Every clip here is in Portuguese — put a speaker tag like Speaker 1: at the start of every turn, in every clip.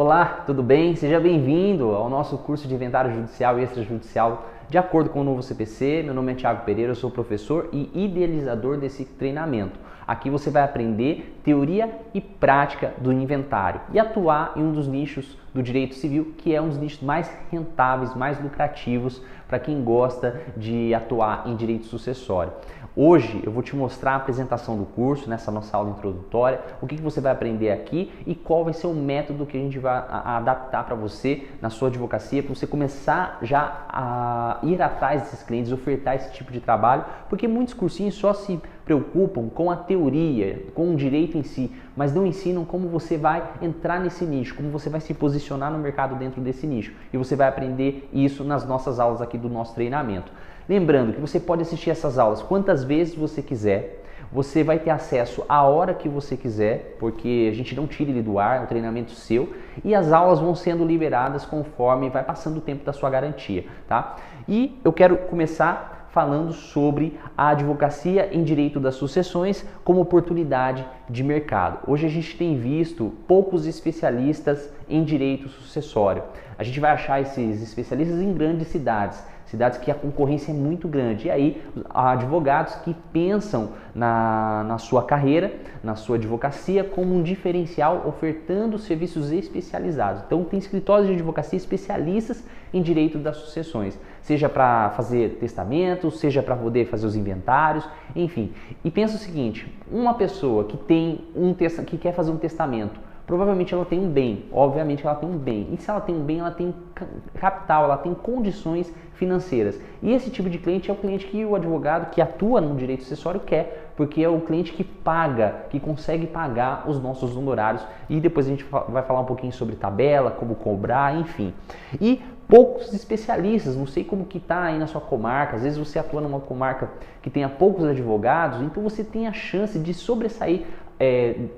Speaker 1: Olá, tudo bem? Seja bem-vindo ao nosso curso de Inventário Judicial e Extrajudicial de acordo com o novo CPC. Meu nome é Thiago Pereira, eu sou professor e idealizador desse treinamento. Aqui você vai aprender teoria e prática do inventário e atuar em um dos nichos do direito civil, que é um dos nichos mais rentáveis, mais lucrativos para quem gosta de atuar em direito sucessório. Hoje eu vou te mostrar a apresentação do curso, nessa nossa aula introdutória, o que você vai aprender aqui e qual vai ser o método que a gente vai adaptar para você na sua advocacia, para você começar já a ir atrás desses clientes, ofertar esse tipo de trabalho, porque muitos cursinhos só se preocupam com a teoria, com o direito em si, mas não ensinam como você vai entrar nesse nicho, como você vai se posicionar no mercado dentro desse nicho. E você vai aprender isso nas nossas aulas aqui do nosso treinamento. Lembrando que você pode assistir essas aulas quantas vezes você quiser, você vai ter acesso a hora que você quiser, porque a gente não tira ele do ar, é um treinamento seu, e as aulas vão sendo liberadas conforme vai passando o tempo da sua garantia, tá? E eu quero começar falando sobre a advocacia em direito das sucessões como oportunidade de mercado. Hoje a gente tem visto poucos especialistas em direito sucessório. A gente vai achar esses especialistas em grandes cidades que a concorrência é muito grande. E aí, há advogados que pensam na sua carreira, na sua advocacia, como um diferencial, ofertando serviços especializados. Então, tem escritórios de advocacia especialistas em direito das sucessões, seja para fazer testamentos, seja para poder fazer os inventários, enfim. E pensa o seguinte, uma pessoa que que quer fazer um testamento, provavelmente ela tem um bem, obviamente ela tem um bem. E se ela tem um bem, ela tem capital, ela tem condições financeiras. E esse tipo de cliente é o cliente que o advogado que atua no direito sucessório quer, porque é o cliente que paga, que consegue pagar os nossos honorários. E depois a gente vai falar um pouquinho sobre tabela, como cobrar, enfim. E poucos especialistas, não sei como que está aí na sua comarca, às vezes você atua numa comarca que tenha poucos advogados, então você tem a chance de sobressair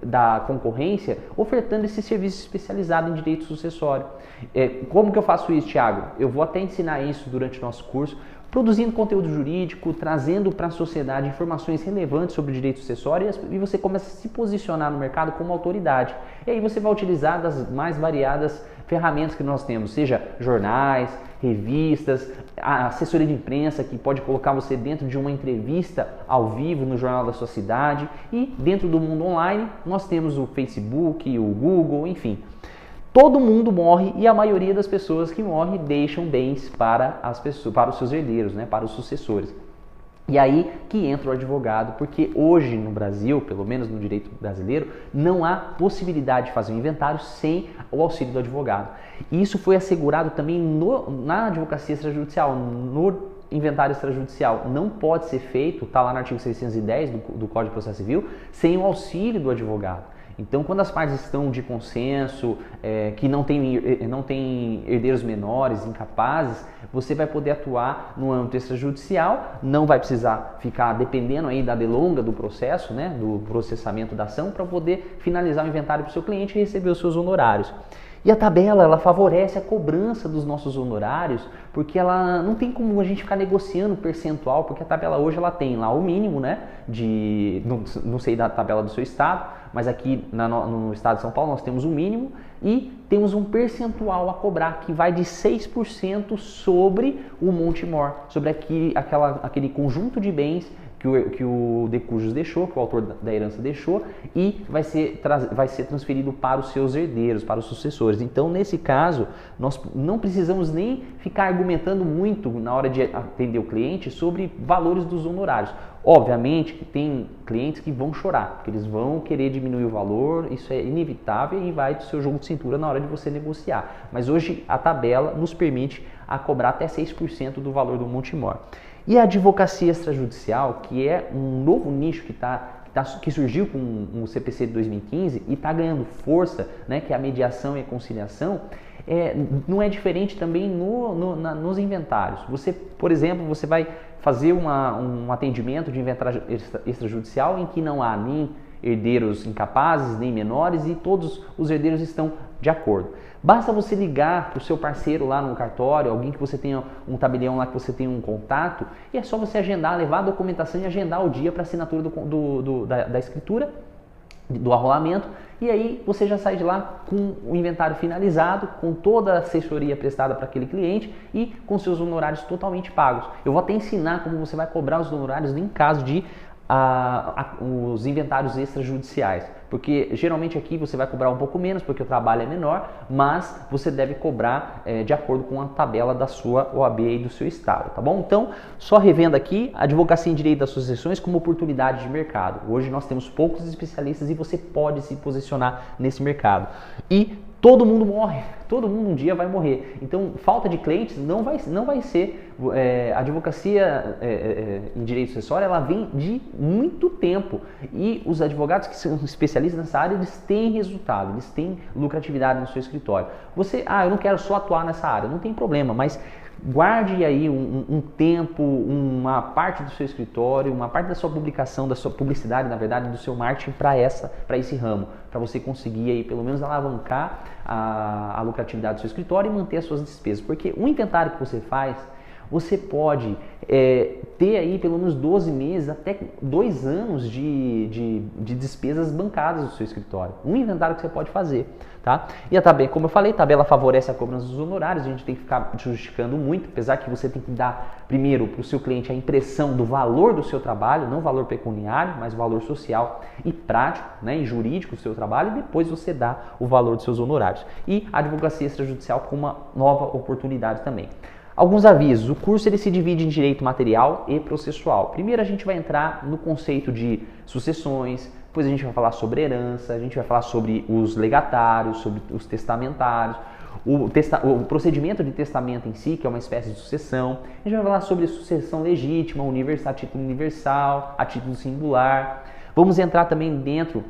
Speaker 1: da concorrência ofertando esse serviço especializado em direito sucessório. Como que eu faço isso, Thiago? Eu vou até ensinar isso durante o nosso curso, produzindo conteúdo jurídico, trazendo para a sociedade informações relevantes sobre o direito sucessório e você começa a se posicionar no mercado como autoridade. E aí você vai utilizar das mais variadas ferramentas que nós temos, seja jornais, revistas, a assessoria de imprensa que pode colocar você dentro de uma entrevista ao vivo no jornal da sua cidade, e dentro do mundo online nós temos o Facebook, o Google, enfim. Todo mundo morre e a maioria das pessoas que morrem deixam bens para as pessoas, para os seus herdeiros, né, para os sucessores. E aí que entra o advogado, porque hoje no Brasil, pelo menos no direito brasileiro, não há possibilidade de fazer um inventário sem o auxílio do advogado. E isso foi assegurado também na advocacia extrajudicial, no inventário extrajudicial. Não pode ser feito, está lá no artigo 610 do Código de Processo Civil, sem o auxílio do advogado. Então, quando as partes estão de consenso, que não tem herdeiros menores, incapazes, você vai poder atuar no âmbito extrajudicial, não vai precisar ficar dependendo aí da delonga do processo, né, do processamento da ação, para poder finalizar o inventário para o seu cliente e receber os seus honorários. E a tabela, ela favorece a cobrança dos nossos honorários, porque ela não tem como a gente ficar negociando percentual, porque a tabela hoje ela tem lá o mínimo, né, não sei da tabela do seu estado, mas aqui no estado de São Paulo nós temos um mínimo e temos um percentual a cobrar que vai de 6% sobre o monte mor, sobre aquele conjunto de bens que o de cujos deixou, que o autor da herança deixou, e vai ser transferido para os seus herdeiros, para os sucessores. Então, nesse caso, nós não precisamos nem ficar argumentando muito na hora de atender o cliente sobre valores dos honorários. Obviamente que tem clientes que vão chorar, porque eles vão querer diminuir o valor, isso é inevitável e vai do seu jogo de cintura na hora de você negociar. Mas hoje a tabela nos permite a cobrar até 6% do valor do monte mor. E a advocacia extrajudicial, que é um novo nicho que surgiu com o CPC de 2015 e está ganhando força, né, que é a mediação e a conciliação, não é diferente também nos inventários. Você, por exemplo, você vai fazer um atendimento de inventário extrajudicial em que não há nem herdeiros incapazes, nem menores, e todos os herdeiros estão de acordo. Basta você ligar para o seu parceiro lá no cartório, alguém que você tenha um tabelião lá que você tenha um contato, e é só você agendar, levar a documentação e agendar o dia para assinatura da escritura, do arrolamento, e aí você já sai de lá com o inventário finalizado, com toda a assessoria prestada para aquele cliente e com seus honorários totalmente pagos. Eu vou até ensinar como você vai cobrar os honorários em caso de os inventários extrajudiciais, porque geralmente aqui você vai cobrar um pouco menos porque o trabalho é menor, mas você deve cobrar de acordo com a tabela da sua OAB e do seu estado, tá bom? Então, só revendo aqui, a advocacia em direito das sucessões como oportunidade de mercado. Hoje nós temos poucos especialistas e você pode se posicionar nesse mercado. E todo mundo morre, todo mundo um dia vai morrer. Então, falta de clientes não vai ser. A advocacia em direito sucessório, ela vem de muito tempo. E os advogados que são especialistas nessa área, eles têm resultado, eles têm lucratividade no seu escritório. Você, eu não quero só atuar nessa área, não tem problema, mas guarde aí um tempo, uma parte do seu escritório, uma parte da sua publicação, da sua publicidade, na verdade, do seu marketing para esse ramo, para você conseguir aí pelo menos alavancar a lucratividade do seu escritório e manter as suas despesas. Porque o inventário que você faz, você pode ter aí pelo menos 12 meses até 2 anos de despesas bancadas do seu escritório. Um inventário que você pode fazer, tá? E a tabela, como eu falei, a tabela favorece a cobrança dos honorários, a gente tem que ficar justificando muito, apesar que você tem que dar primeiro para o seu cliente a impressão do valor do seu trabalho, não valor pecuniário, mas valor social e prático, né, e jurídico do seu trabalho, e depois você dá o valor dos seus honorários. E a advocacia extrajudicial com uma nova oportunidade também. Alguns avisos. O curso ele se divide em direito material e processual. Primeiro a gente vai entrar no conceito de sucessões, depois a gente vai falar sobre herança, a gente vai falar sobre os legatários, sobre os testamentários, o procedimento de testamento em si, que é uma espécie de sucessão. A gente vai falar sobre sucessão legítima, a título universal, a título singular. Vamos entrar também dentro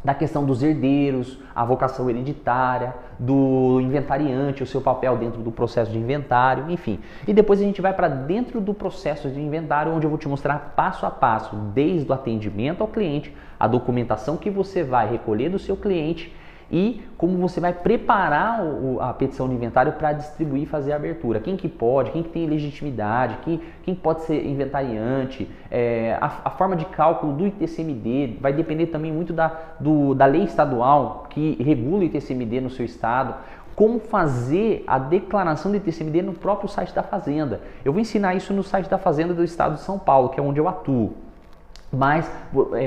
Speaker 1: da questão dos herdeiros, a vocação hereditária, do inventariante, o seu papel dentro do processo de inventário, enfim. E depois a gente vai para dentro do processo de inventário, onde eu vou te mostrar passo a passo, desde o atendimento ao cliente, a documentação que você vai recolher do seu cliente e como você vai preparar a petição de inventário para distribuir e fazer a abertura. Quem que pode, quem que tem legitimidade, quem pode ser inventariante, a forma de cálculo do ITCMD, vai depender também muito da lei estadual que regula o ITCMD no seu estado, como fazer a declaração do ITCMD no próprio site da Fazenda. Eu vou ensinar isso no site da Fazenda do estado de São Paulo, que é onde eu atuo. Mas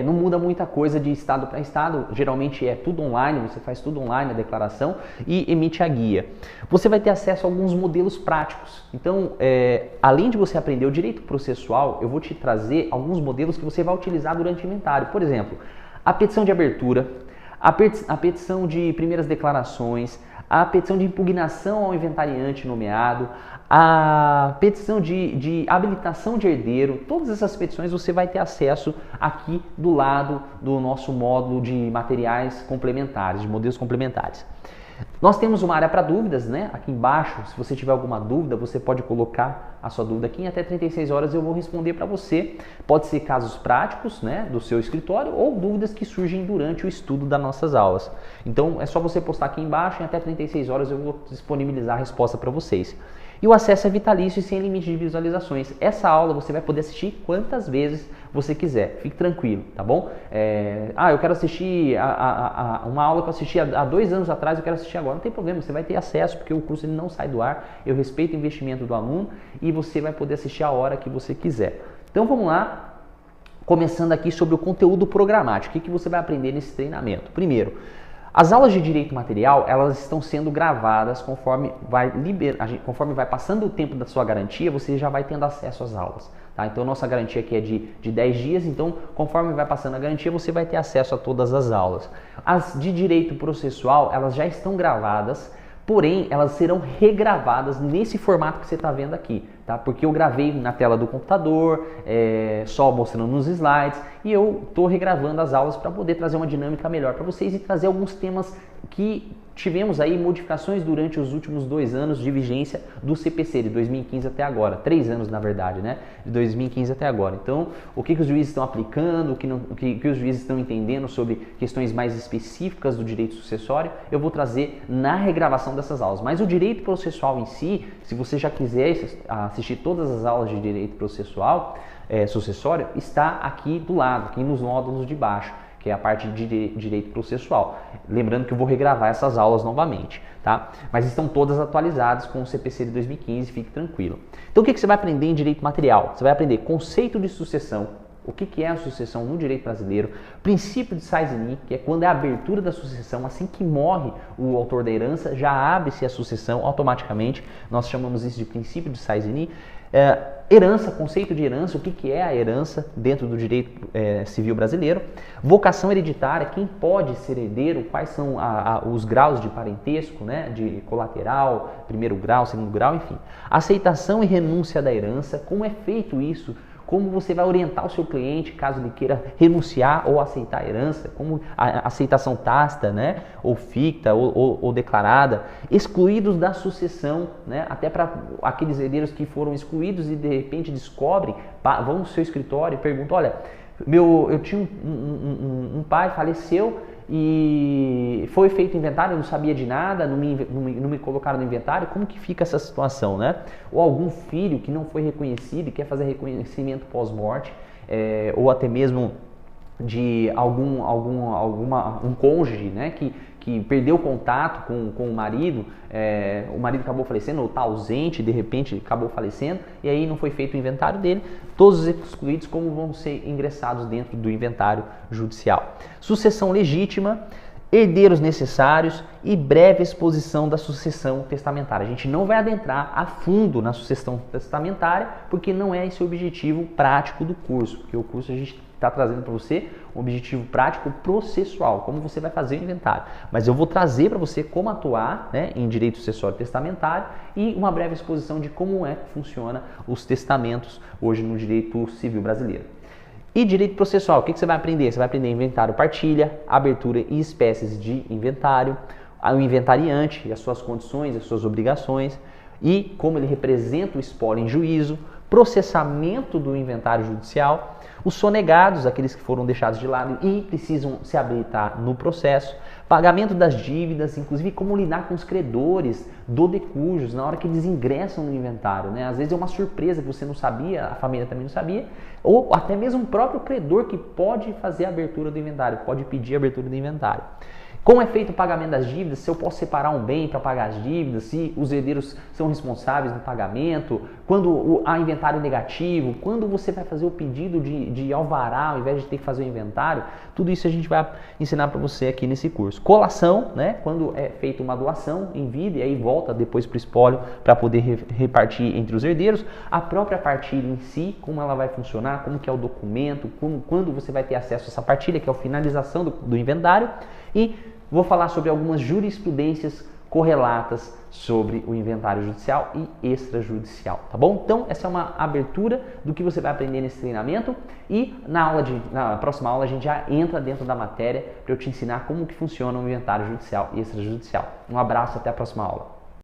Speaker 1: não muda muita coisa de estado para estado, geralmente é tudo online, você faz tudo online, a declaração, e emite a guia. Você vai ter acesso a alguns modelos práticos. Então, além de você aprender o direito processual, eu vou te trazer alguns modelos que você vai utilizar durante o inventário. Por exemplo, a petição de abertura, a petição de primeiras declarações, a petição de impugnação ao inventariante nomeado, a petição de habilitação de herdeiro, todas essas petições você vai ter acesso aqui do lado do nosso módulo de materiais complementares, de modelos complementares. Nós temos uma área para dúvidas, né? Aqui embaixo, se você tiver alguma dúvida, você pode colocar a sua dúvida aqui. Em até 36 horas eu vou responder para você. Pode ser casos práticos, né, do seu escritório ou dúvidas que surgem durante o estudo das nossas aulas. Então é só você postar aqui embaixo, em até 36 horas eu vou disponibilizar a resposta para vocês. E o acesso é vitalício e sem limite de visualizações. Essa aula você vai poder assistir quantas vezes você quiser. Fique tranquilo, tá bom? Eu quero assistir uma aula que eu assisti há 2 anos atrás, eu quero assistir agora. Não tem problema, você vai ter acesso, porque o curso ele não sai do ar. Eu respeito o investimento do aluno e você vai poder assistir a hora que você quiser. Então vamos lá, começando aqui sobre o conteúdo programático. O que você vai aprender nesse treinamento? Primeiro, as aulas de direito material, elas estão sendo gravadas conforme vai passando o tempo da sua garantia, você já vai tendo acesso às aulas. Tá? Então, nossa garantia aqui é de 10 dias, então, conforme vai passando a garantia, você vai ter acesso a todas as aulas. As de direito processual, elas já estão gravadas, porém, elas serão regravadas nesse formato que você está vendo aqui, tá? Porque eu gravei na tela do computador, só mostrando nos slides, e eu estou regravando as aulas para poder trazer uma dinâmica melhor para vocês e trazer alguns temas que tivemos aí modificações durante os últimos 2 anos de vigência do CPC, de 2015 até agora, 3 anos na verdade, né? De 2015 até agora. Então, o que os juízes estão aplicando, o que os juízes estão entendendo sobre questões mais específicas do direito sucessório, eu vou trazer na regravação dessas aulas. Mas o direito processual em si, se você já quiser assistir todas as aulas de direito processual, sucessório, está aqui do lado, aqui nos módulos de baixo. que é a parte de direito processual. Lembrando que eu vou regravar essas aulas novamente, tá? Mas estão todas atualizadas com o CPC de 2015, fique tranquilo. Então o que você vai aprender em direito material? Você vai aprender conceito de sucessão, o que é a sucessão no direito brasileiro, princípio de Saiz-Ni, que é quando é a abertura da sucessão, assim que morre o autor da herança, já abre-se a sucessão automaticamente, nós chamamos isso de princípio de Saiz-Ni. Herança, conceito de herança, o que é a herança dentro do direito civil brasileiro. Vocação hereditária, quem pode ser herdeiro, quais são os graus de parentesco, né, de colateral, primeiro grau, segundo grau, enfim. Aceitação e renúncia da herança, como é feito isso, como você vai orientar o seu cliente caso ele queira renunciar ou aceitar a herança, como a aceitação tácita, né, ou ficta ou declarada, excluídos da sucessão, né, até para aqueles herdeiros que foram excluídos e de repente descobrem, vão no seu escritório e perguntam, olha, eu tinha um pai, faleceu, e foi feito inventário, eu não sabia de nada, não me colocaram no inventário, como que fica essa situação, né? Ou algum filho que não foi reconhecido e quer fazer reconhecimento pós-morte, ou até mesmo de um cônjuge, né, que perdeu o contato com o marido acabou falecendo ou está ausente, de repente acabou falecendo, e aí não foi feito o inventário dele, todos os excluídos como vão ser ingressados dentro do inventário judicial. Sucessão legítima, herdeiros necessários e breve exposição da sucessão testamentária. A gente não vai adentrar a fundo na sucessão testamentária, porque não é esse o objetivo prático do curso, porque o curso a gente está trazendo para você um objetivo prático processual, como você vai fazer o inventário. Mas eu vou trazer para você como atuar, né, em direito sucessório testamentário e uma breve exposição de como é que funciona os testamentos hoje no direito civil brasileiro. E direito processual, o que você vai aprender? Você vai aprender inventário, partilha, abertura e espécies de inventário, o inventariante e as suas condições, as suas obrigações e como ele representa o espólio em juízo, processamento do inventário judicial, os sonegados, aqueles que foram deixados de lado e precisam se habilitar no processo, pagamento das dívidas, inclusive como lidar com os credores do decujus na hora que eles ingressam no inventário, né? Às vezes é uma surpresa que você não sabia, a família também não sabia, ou até mesmo o próprio credor que pode fazer a abertura do inventário, pode pedir a abertura do inventário. Como é feito o pagamento das dívidas, se eu posso separar um bem para pagar as dívidas, se os herdeiros são responsáveis no pagamento, quando há inventário negativo, quando você vai fazer o pedido de alvará ao invés de ter que fazer o inventário, tudo isso a gente vai ensinar para você aqui nesse curso. Colação, né, quando é feita uma doação em vida e aí volta depois para o espólio para poder repartir entre os herdeiros, a própria partilha em si, como ela vai funcionar, como que é o documento, quando você vai ter acesso a essa partilha, que é a finalização do inventário, e vou falar sobre algumas jurisprudências correlatas sobre o inventário judicial e extrajudicial, tá bom? Então, essa é uma abertura do que você vai aprender nesse treinamento e na próxima aula a gente já entra dentro da matéria para eu te ensinar como que funciona o inventário judicial e extrajudicial. Um abraço, até a próxima aula.